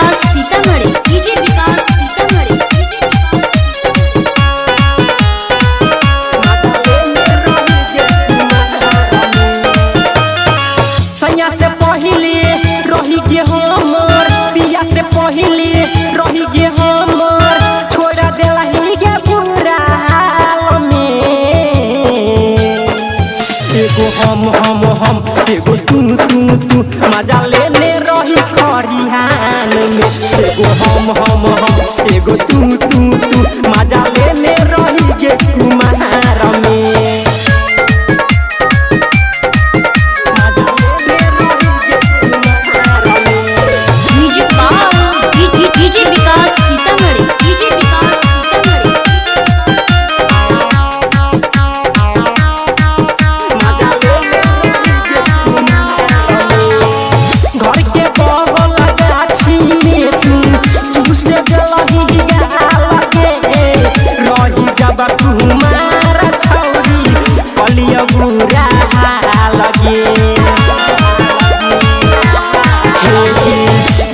विकास Sitamarhi, DJ विकास सीतामढ़ी। सैया से पहले रही गे हमर, पिया से पहले रही गे हमर, छोड़ा देला ही गे बुरा हाल में। एगो हम एगो तू मजा लेने रही खरिहान में। एगो हम एगो तू मजा लेने रही गे कुमार में। डीजे विकास सीतामढ़ी, डीजे विकास सीतामढ़ी। घर के बगल गाछी में तू से गलही गाल गे रही जब तुम्हारा छौरी कलिया बुरा हाल गे।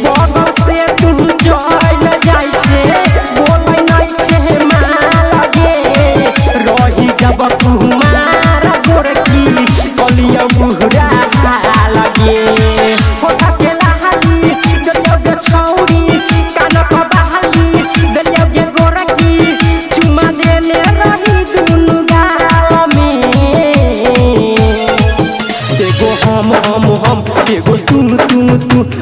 बगल से तू चल जाई छे बोलै नहीं छे माल गे रही जब तुम्हारा गोरकी कलिया बुरा हाल गे। फोटा के लहाली दलिया गे छौरी कानक बहाली दलिया गे गोरकी चुमा देने रही दुनु गाल में। एगो हम एगो तू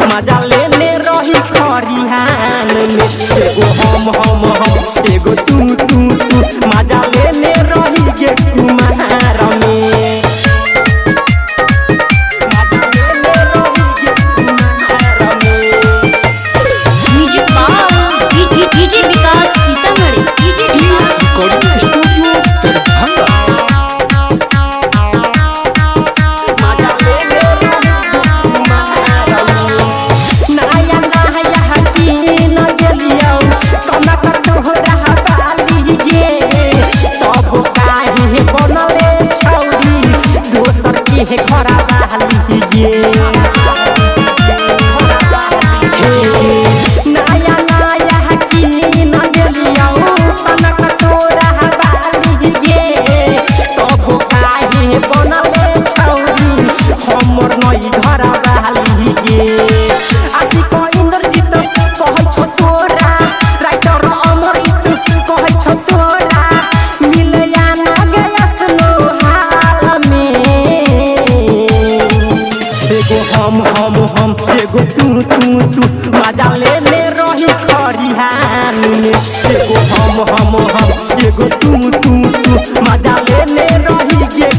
मजा लेने रही खरिहान में। एगो हम एगो तू मजा लेने रही गे कुमार में। डीजे विकास सीतामढ़ी, डीजे विकास रिकॉर्डिंग स्टूडियो दरभंगा। नया हकीन गेलियो कनक तोहरा बाली गे तब काहे बनले छौरी दोसर के घरा बाली गे। नया हकीन गेलियो कनक तोहरा बाली गे तब काहे बनले छौरी हमर नई घरा बाली गे। आशिक इंद्रजीत कहै छ तोरा राइटर अमृत कहै छ तोरा मिलया न गयस नो हाल में। एगो हम एगो तू मजा लेने रही खरिहान में। एगो हम एगो तू मजा लेने रही गे।